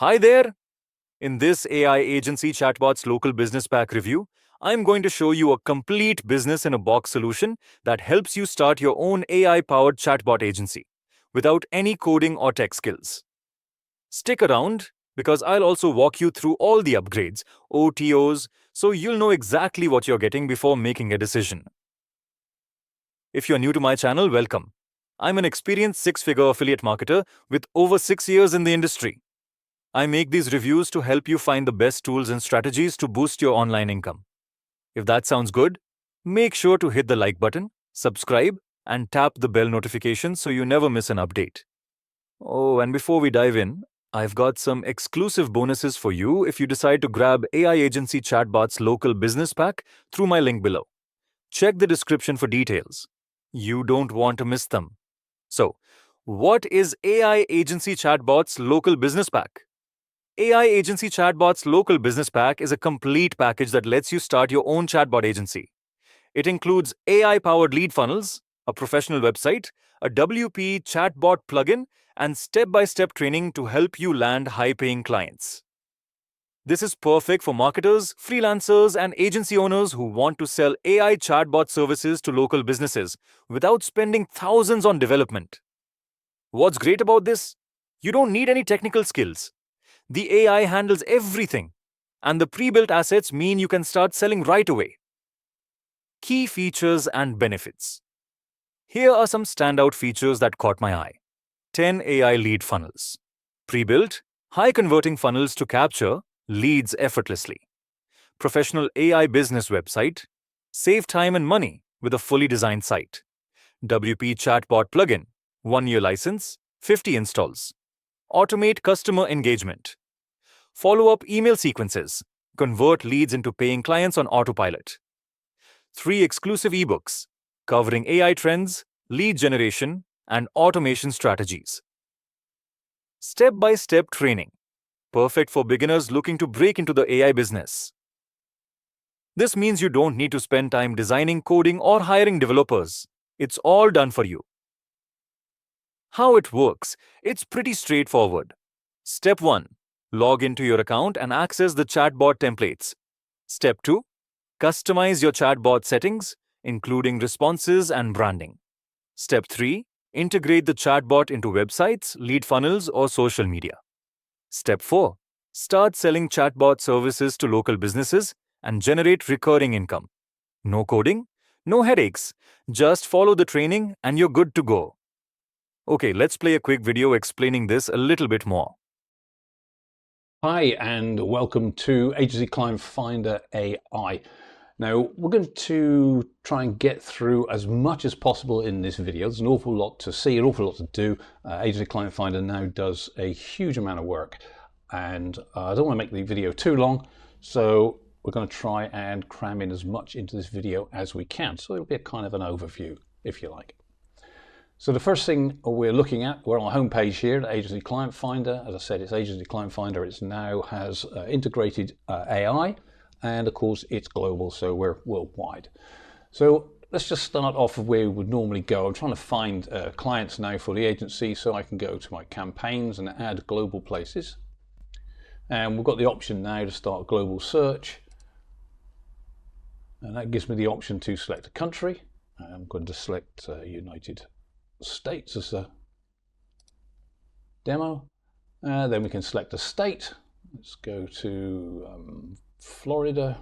Hi there! In this AI Agency Chatbots Local Business Pack review, I'm going to show you a complete business in a box solution that helps you start your own AI powered chatbot agency without any coding or tech skills. Stick around because I'll also walk you through all the upgrades, OTOs, so you'll know exactly what you're getting before making a decision. If you're new to my channel, welcome. I'm an experienced six-figure affiliate marketer with over 6 years in the industry. I make these reviews to help you find the best tools and strategies to boost your online income. If that sounds good, make sure to hit the like button, subscribe, and tap the bell notification so you never miss an update. Oh, and before we dive in, I've got some exclusive bonuses for you if you decide to grab AI Agency Chatbots Local Business Pack through my link below. Check the description for details. You don't want to miss them. So, what is AI Agency Chatbots Local Business Pack? AI Agency Chatbots Local Business Pack is a complete package that lets you start your own chatbot agency. It includes AI-powered lead funnels, a professional website, a WP chatbot plugin, and step-by-step training to help you land high-paying clients. This is perfect for marketers, freelancers, and agency owners who want to sell AI chatbot services to local businesses without spending thousands on development. What's great about this? You don't need any technical skills. The AI handles everything, and the pre-built assets mean you can start selling right away. Key features and benefits. Here are some standout features that caught my eye. 10 AI lead funnels. Pre-built, high-converting funnels to capture leads effortlessly. Professional AI business website. Save time and money with a fully designed site. WP chatbot plugin. 1-year license, 50 installs. Automate customer engagement. Follow-up email sequences. Convert leads into paying clients on autopilot. 3 exclusive ebooks covering AI trends, lead generation, and automation strategies. Step-by-step training. Perfect for beginners looking to break into the AI business. This means you don't need to spend time designing, coding, or hiring developers. It's all done for you. How it works? It's pretty straightforward. Step 1. Log into your account and access the chatbot templates. Step 2. Customize your chatbot settings, including responses and branding. Step 3. Integrate the chatbot into websites, lead funnels, or social media. Step 4. Start selling chatbot services to local businesses and generate recurring income. No coding, no headaches. Just follow the training and you're good to go. Okay, let's play a quick video explaining this a little bit more. Hi, and welcome to Agency Client Finder AI. Now, we're going to try and get through as much as possible in this video. There's an awful lot to see, an awful lot to do. Agency Client Finder now does a huge amount of work, and I don't want to make the video too long, so we're going to try and cram in as much into this video as we can. So it'll be a kind of an overview, if you like. So the first thing we're looking at, we're on our home page here, Agency Client Finder. As I said, it's Agency Client Finder. It now has integrated AI, and of course it's global, so we're worldwide. So let's just start off where we would normally go. I'm trying to find clients now for the agency, so I can go to my campaigns and add global places. And we've got the option now to start global search. And that gives me the option to select a country. I'm going to select United States as a demo. Then we can select a state. Let's go to Florida.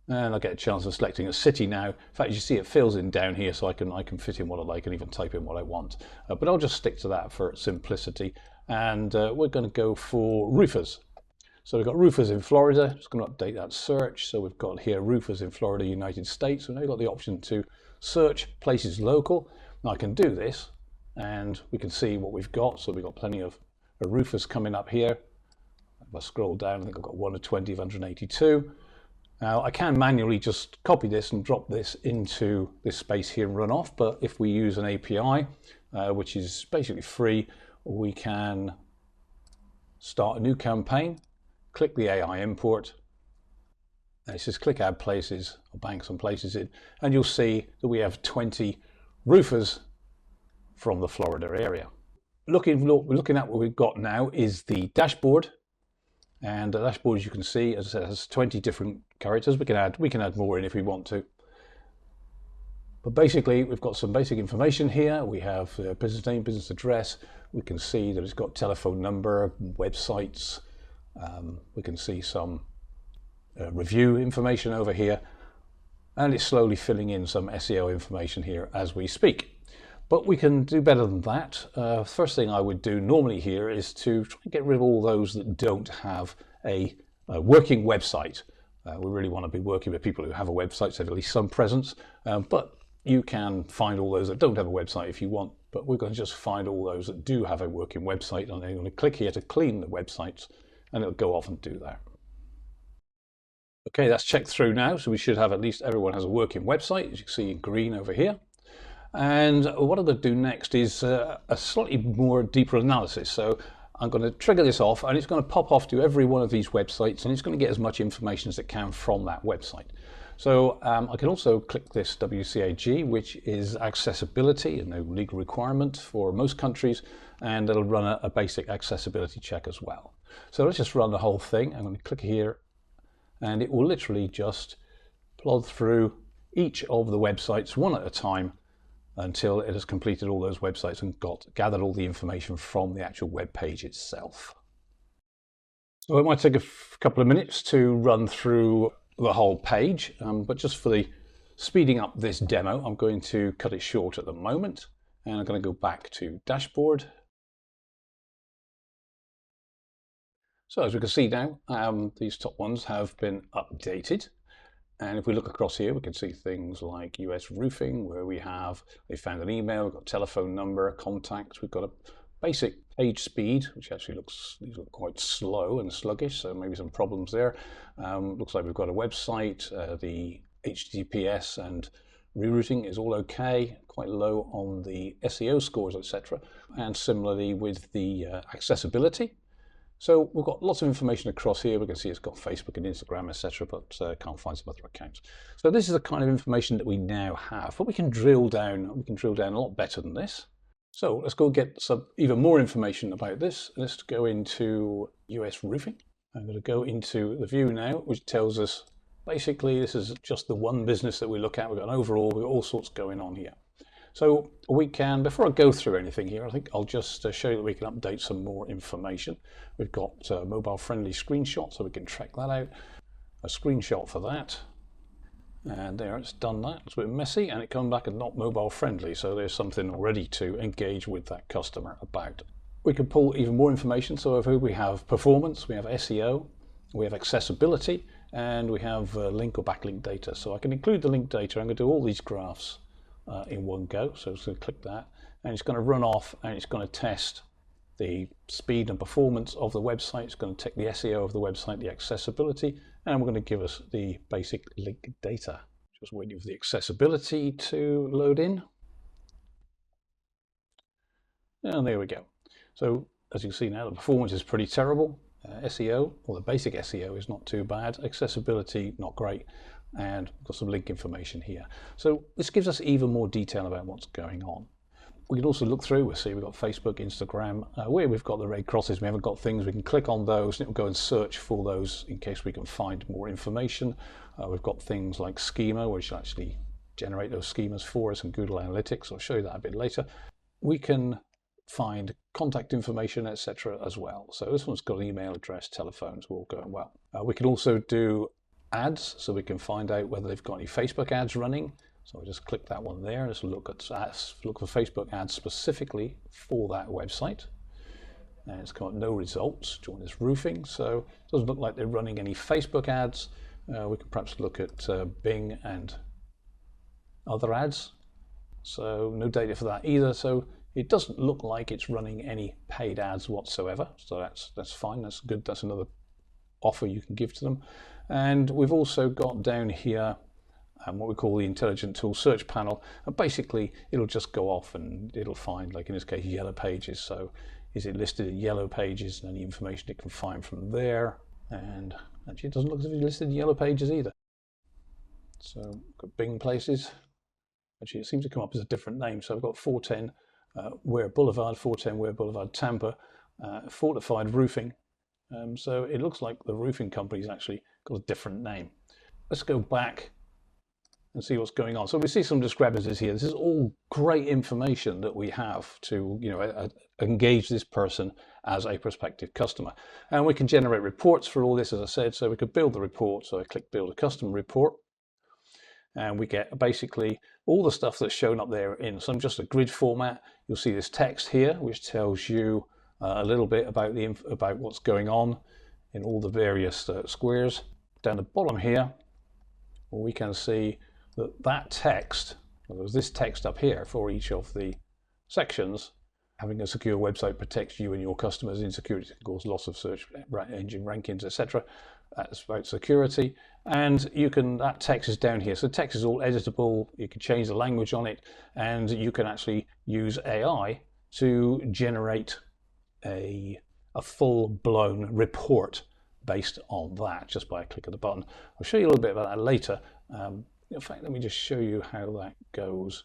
And I get a chance of selecting a city now. In fact, you see it fills in down here, so I can fit in what I like and even type in what I want. But I'll just stick to that for simplicity. And we're going to go for roofers. So we've got roofers in Florida. Just going to update that search. So we've got here roofers in Florida, United States. We've now got the option to search places local. Now I can do this and we can see what we've got. So we've got plenty of roofers coming up here. If I scroll down, I think I've got 1 of 20 of 182. Now I can manually just copy this and drop this into this space here and run off. But if we use an API, which is basically free, we can start a new campaign, click the AI import. And it says click add places, or bank some places in, and you'll see that we have 20 roofers from the Florida area. looking at what we've got now is the dashboard. And the dashboard, as you can see, as I said, has 20 different characters. We can add more in if we want to. But basically, we've got some basic information here. We have business name, business address. We can see that it's got telephone number, websites. We can see some review information over here. And it's slowly filling in some SEO information here as we speak. But we can do better than that. First thing I would do normally here is to try and get rid of all those that don't have a working website. We really want to be working with people who have a website, so at least some presence. But you can find all those that don't have a website if you want. But we're going to just find all those that do have a working website. And I'm going to click here to clean the websites, and it'll go off and do that. Okay, that's checked through now. So we should have at least everyone has a working website, as you can see in green over here. And what I'm going to do next is a slightly more deeper analysis. So I'm going to trigger this off, and it's going to pop off to every one of these websites, and it's going to get as much information as it can from that website. So I can also click this WCAG, which is accessibility, and no legal requirement for most countries, and it'll run a basic accessibility check as well. So let's just run the whole thing. I'm going to click here, and it will literally just plod through each of the websites one at a time until it has completed all those websites and gathered all the information from the actual web page itself. So it might take a couple of minutes to run through the whole page, but just for the speeding up this demo, I'm going to cut it short at the moment, and I'm going to go back to dashboard. So as we can see now, these top ones have been updated. And if we look across here, we can see things like US roofing, where we found an email, we've got telephone number, contacts, we've got a basic page speed, which actually these look quite slow and sluggish, so maybe some problems there. Looks like we've got a website, the HTTPS and rerouting is all okay, quite low on the SEO scores, etc. And similarly with the accessibility. So we've got lots of information across here. We can see it's got Facebook and Instagram, etc., but can't find some other accounts. So this is the kind of information that we now have, but we can drill down. We can drill down a lot better than this. So let's go get some even more information about this. Let's go into US roofing. I'm going to go into the view now, which tells us basically this is just the one business that we look at. We've got an overall, we've got all sorts going on here. So we can, before I go through anything here, I think I'll just show you that we can update some more information. We've got a mobile friendly screenshot, so we can track that out. A screenshot for that. And there, it's done that. It's a bit messy, and it comes back and not mobile friendly, so there's something already to engage with that customer about. We can pull even more information, so over here we have performance, we have SEO, we have accessibility, and we have link or backlink data. So I can include the link data. I'm going to do all these graphs in one go. So I'm going to click that, and it's going to run off, and it's going to test the speed and performance of the website. It's going to take the SEO of the website, the accessibility, and we're going to give us the basic link data. Just waiting for the accessibility to load in. And there we go. So as you can see now, the performance is pretty terrible. SEO, or the basic SEO, is not too bad. Accessibility, not great. And we've got some link information here. So this gives us even more detail about what's going on. We can also look through, we'll see we've got Facebook, Instagram, where we've got the red crosses, we haven't got things, we can click on those and it will go and search for those in case we can find more information. We've got things like schema, which will actually generate those schemas for us in Google Analytics. I'll show you that a bit later. We can find contact information, etc. as well. So this one's got email address, telephones, all going well. We can also do ads, so we can find out whether they've got any Facebook ads running. So I just click that one there. Let's look for Facebook ads specifically for that website. And it's got no results. Join this roofing, so it doesn't look like they're running any Facebook ads. We can perhaps look at Bing and other ads. So no data for that either. So it doesn't look like it's running any paid ads whatsoever. So that's fine. That's good. That's another offer you can give to them. And we've also got down here what we call the intelligent tool search panel, and basically it'll just go off and it'll find, like in this case, yellow pages. So is it listed in yellow pages, and any information it can find from there. And actually it doesn't look as if it's listed in yellow pages either. So got Bing places. Actually it seems to come up as a different name. So I've got 410 Ware Boulevard, 410 Ware Boulevard, Tampa, fortified roofing. So it looks like the roofing company's actually got a different name. Let's go back and see what's going on. So we see some discrepancies here. This is all great information that we have to, engage this person as a prospective customer. And we can generate reports for all this, as I said. So we could build the report. So I click build a custom report. And we get basically all the stuff that's shown up there in just a grid format. You'll see this text here, which tells you a little bit about what's going on in all the various squares. Down the bottom here, we can see that text, there's this text up here for each of the sections. Having a secure website protects you and your customers. Insecurity can cause loss of search engine rankings, etc. That's about security. And that text is down here. So text is all editable. You can change the language on it, and you can actually use AI to generate a full-blown report based on that, just by a click of the button. I'll show you a little bit about that later. In fact, let me just show you how that goes.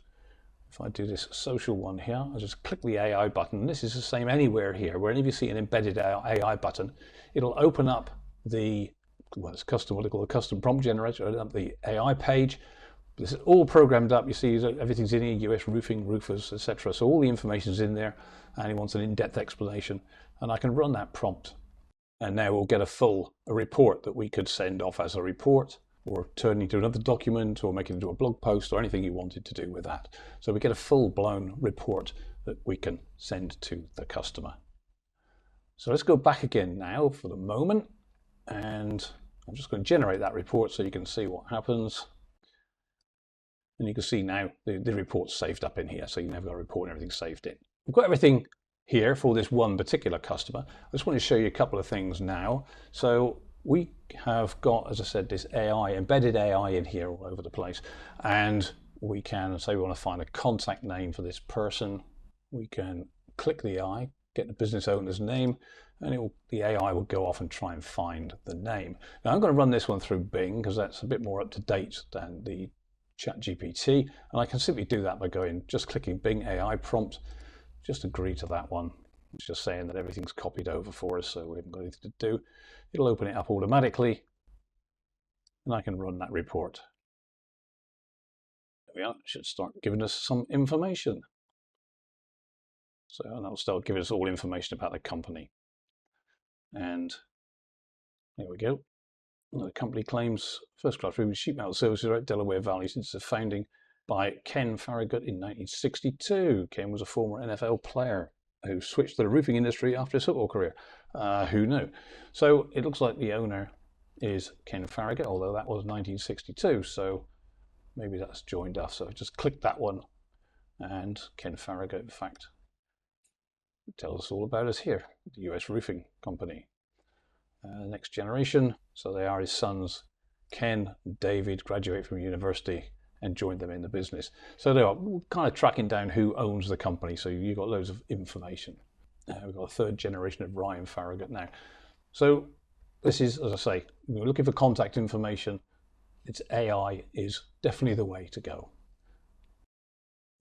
If I do this social one here, I'll just click the AI button. This is the same anywhere here. Wherever you see an embedded AI button, it'll open up it's custom, what they call a custom prompt generator, open up the AI page. This is all programmed up. You see everything's in here, US roofing, roofers, etc. So all the information's in there, and it wants an in-depth explanation. And I can run that prompt. And now we'll get a report that we could send off as a report, or turn into another document, or make it into a blog post, or anything you wanted to do with that. So we get a full-blown report that we can send to the customer. So let's go back again now for the moment, and I'm just going to generate that report so you can see what happens. And you can see now the report's saved up in here, so you never got a report and everything's saved in. We've got everything here for this one particular customer. I just want to show you a couple of things now. So we have got, as I said, this AI, embedded AI in here all over the place. And we can say we want to find a contact name for this person. We can click the eye, get the business owner's name, and the AI will go off and try and find the name. Now I'm going to run this one through Bing because that's a bit more up to date than the ChatGPT. And I can simply do that by just clicking Bing AI prompt, just agree to that one. It's just saying that everything's copied over for us, so we haven't got anything to do. It'll open it up automatically, and I can run that report. There we are. It should start giving us some information. So that'll start giving us all information about the company. And there we go. The company claims first-class roofing sheet metal services at Delaware Valley since the founding by Ken Farragut in 1962. Ken was a former NFL player who switched to the roofing industry after his football career. Who knew? So it looks like the owner is Ken Farragut, although that was 1962, so maybe that's joined us. So I just click that one, and Ken Farragut, in fact, tells us all about us here, the US Roofing Company. Next generation, so they are his sons, Ken and David, graduate from university and joined them in the business. So they are kind of tracking down who owns the company, so you've got loads of information. We've got a third generation of Ryan Farragut now. So this is, as I say, we're looking for contact information. It's AI is definitely the way to go.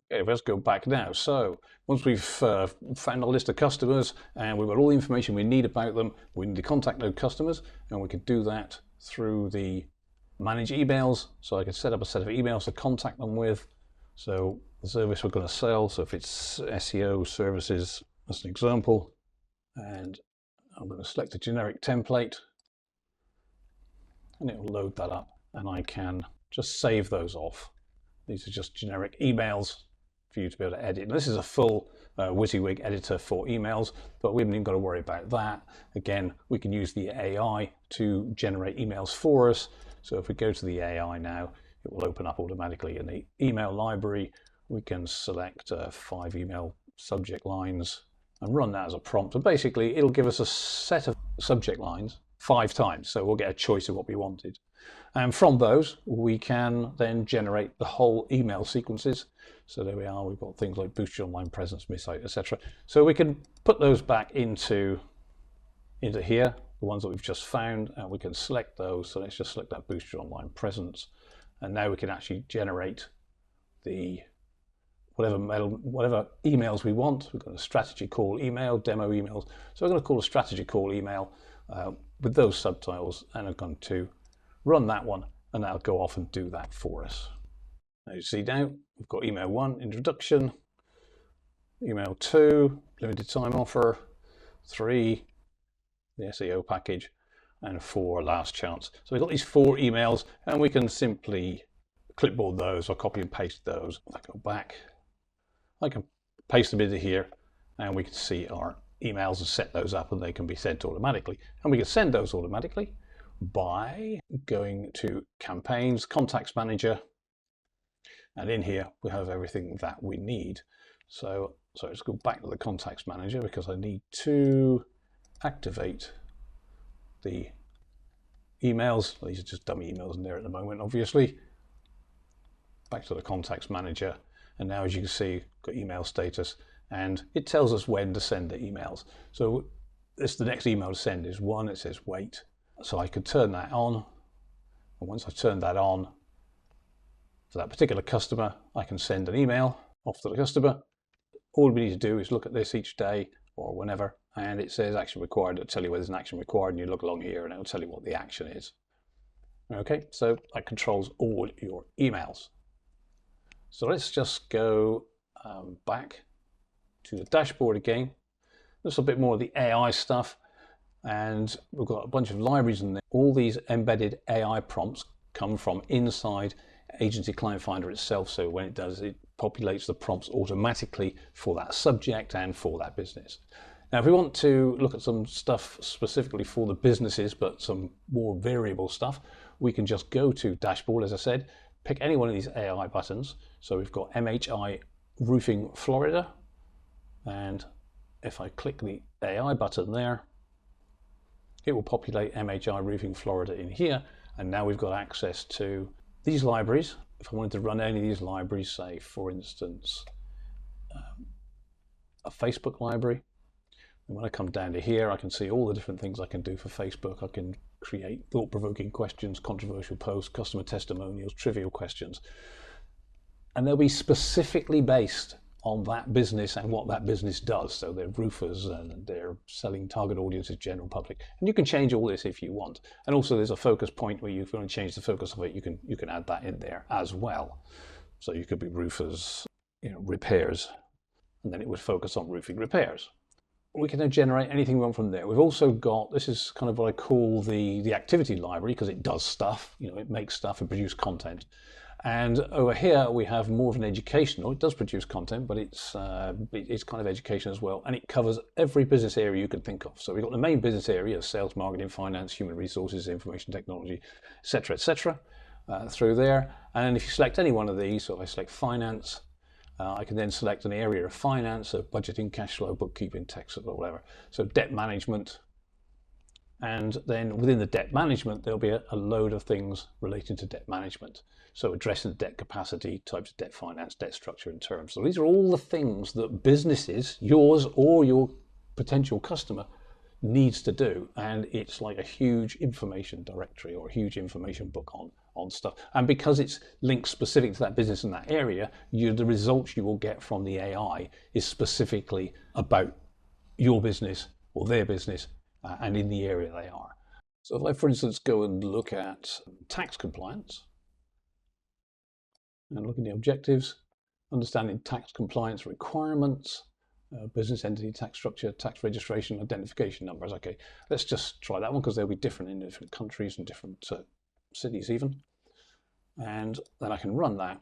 Okay, let's go back now. So once we've found our list of customers and we've got all the information we need about them, we need to contact those customers, and we can do that through the manage emails. So I can set up a set of emails to contact them with. So the service we're going to sell, so if it's SEO services, as an example, and I'm going to select a generic template, and it will load that up, and I can just save those off. These are just generic emails for you to be able to edit. And this is a full WYSIWYG editor for emails, but we haven't even got to worry about that. Again, we can use the AI to generate emails for us. So if we go to the AI now, it will open up automatically in the email library. We can select 5 email subject lines and run that as a prompt. And basically, it'll give us a set of subject lines 5 times. So we'll get a choice of what we wanted. And from those, we can then generate the whole email sequences. So there we are. We've got things like boost your online presence, miss out, etc. So we can put those back into here, the ones that we've just found, and we can select those. So let's just select that boost your online presence. And now we can actually generate whatever emails we want. We've got a strategy call email, demo emails. So I'm going to call a strategy call email with those subtitles, and I'm going to run that one, and that'll go off and do that for us. As you see now, we've got email 1, introduction, email 2, limited time offer, 3, the SEO package, and 4, last chance. So we've got these 4 emails, and we can simply clipboard those or copy and paste those. If I go back, I can paste them into here, and we can see our emails and set those up, and they can be sent automatically. And we can send those automatically by going to campaigns, contacts manager, and in here we have everything that we need. So let's go back to the contacts manager, because I need to activate the emails. These are just dummy emails in there at the moment, obviously. Back to the contacts manager, and now as you can see, got email status, and it tells us when to send the emails. So the next email to send is 1. It says wait. So I could turn that on, and once I turn that on for that particular customer, I can send an email off to the customer. All we need to do is look at this each day or whenever, and it says action required. It'll tell you whether there's an action required, and you look along here and it'll tell you what the action is. Okay, so that controls all your emails. So let's just go back to the dashboard again. Just a bit more of the AI stuff, and we've got a bunch of libraries in there. All these embedded AI prompts come from inside Agency Client Finder itself. So when it does, it populates the prompts automatically for that subject and for that business. Now, if we want to look at some stuff specifically for the businesses, but some more variable stuff, we can just go to dashboard, as I said, pick any one of these AI buttons. So we've got MHI Roofing Florida, and if I click the AI button there, it will populate MHI Roofing Florida in here, and now we've got access to these libraries. If I wanted to run any of these libraries, say for instance a Facebook library, and when I come down to here, I can see all the different things I can do for Facebook. I can create thought-provoking questions, controversial posts, customer testimonials, trivial questions, and they'll be specifically based on that business and what that business does. So they're roofers and they're selling target audiences, general public, and you can change all this if you want. And also there's a focus point where if you want to change the focus of it, you can add that in there as well. So you could be roofers, repairs, and then it would focus on roofing repairs. We can then generate anything we want from there. We've also got, this is kind of what I call the activity library, because it does stuff, it makes stuff and produces content. And over here we have more of an educational. It does produce content, but it's kind of education as well, and it covers every business area you can think of. So we've got the main business area: sales, marketing, finance, human resources, information technology, etc., through there. And if you select any one of these, so if I select finance, I can then select an area of finance, so budgeting, cash flow, bookkeeping, tax, or whatever. So debt management. And then within the debt management, there'll be a load of things relating to debt management. So addressing the debt capacity, types of debt finance, debt structure and terms. So these are all the things that businesses, yours or your potential customer, needs to do. And it's like a huge information directory or a huge information book on stuff. And because it's linked specific to that business in that area, the results you will get from the AI is specifically about your business or their business, and in the area they are. So if I, for instance, go and look at tax compliance and look at the objectives, understanding tax compliance requirements, business entity tax structure, tax registration, identification numbers. Okay, let's just try that one, because they'll be different in different countries and different cities even. And then I can run that.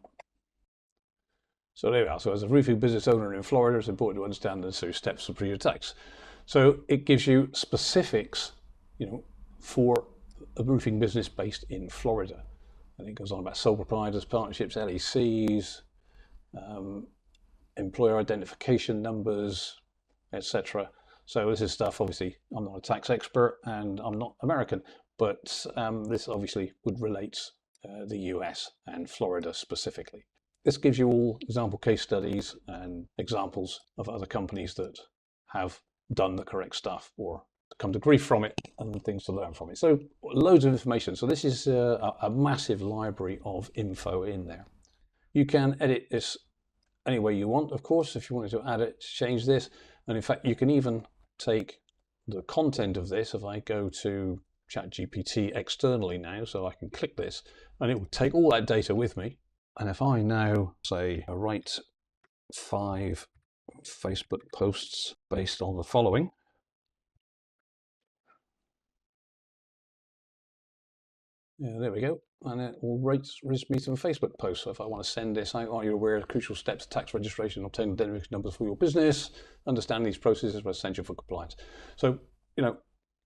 So there we are. So as a roofing business owner in Florida, it's important to understand the necessary steps for pre tax. So it gives you specifics, for a roofing business based in Florida. And it goes on about sole proprietors, partnerships, LECs, employer identification numbers, etc. So this is stuff, obviously, I'm not a tax expert and I'm not American, but this obviously would relate the US and Florida specifically. This gives you all example case studies and examples of other companies that have done the correct stuff or come to grief from it, and things to learn from it. So loads of information. So this is a massive library of info in there. You can edit this any way you want, of course, if you wanted to add it, change this. And in fact, you can even take the content of this. If I go to ChatGPT externally now, so I can click this, and it will take all that data with me. And if I now say write 5 Facebook posts based on the following, yeah, there we go. And it will rate me some Facebook posts. So if I want to send this out, are you aware of crucial steps, tax registration, obtain identification numbers for your business, understand these processes are essential for compliance. So,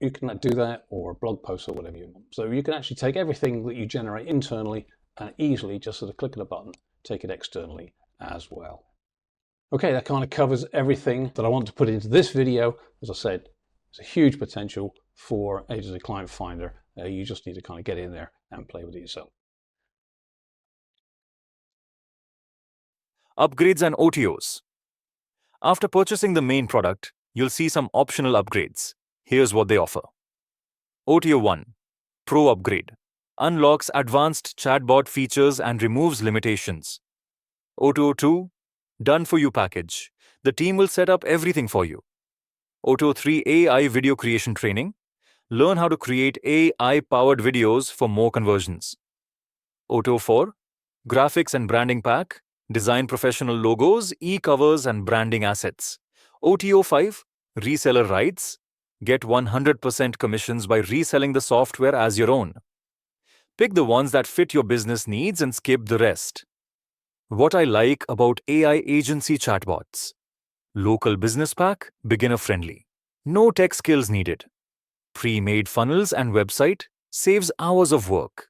you can do that, or a blog post or whatever you want. So you can actually take everything that you generate internally and easily, just at a click of a button, take it externally as well. Okay, that kind of covers everything that I want to put into this video. As I said, there's a huge potential for Agency Client Finder. You just need to kind of get in there and play with it yourself. Upgrades and OTOs. After purchasing the main product, you'll see some optional upgrades. Here's what they offer. OTO 1. Pro Upgrade. Unlocks advanced chatbot features and removes limitations. OTO 2. Done for you package. The team will set up everything for you. OTO 3. AI video creation training. Learn how to create AI-powered videos for more conversions. OTO 4. Graphics and branding pack. Design professional logos, e-covers and branding assets. OTO 5. Reseller rights. Get 100% commissions by reselling the software as your own. Pick the ones that fit your business needs and skip the rest. What I like about AI agency chatbots. Local business pack, beginner friendly. No tech skills needed. Pre-made funnels and website saves hours of work.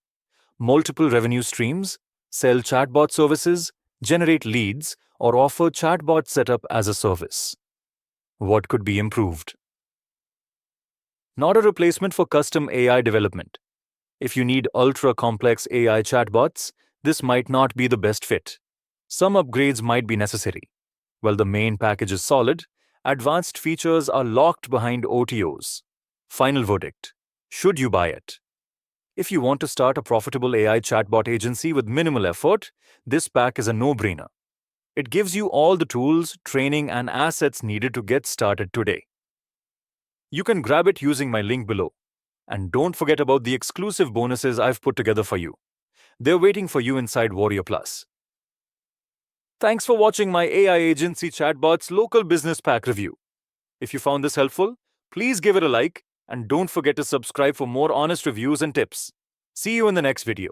Multiple revenue streams, sell chatbot services, generate leads, or offer chatbot setup as a service. What could be improved? Not a replacement for custom AI development. If you need ultra-complex AI chatbots, this might not be the best fit. Some upgrades might be necessary. While the main package is solid, advanced features are locked behind OTOs. Final verdict. Should you buy it? If you want to start a profitable AI chatbot agency with minimal effort, this pack is a no-brainer. It gives you all the tools, training, and assets needed to get started today. You can grab it using my link below. And don't forget about the exclusive bonuses I've put together for you. They're waiting for you inside Warrior Plus. Thanks for watching my AI agency chatbots local business pack review. If you found this helpful, please give it a like and don't forget to subscribe for more honest reviews and tips. See you in the next video.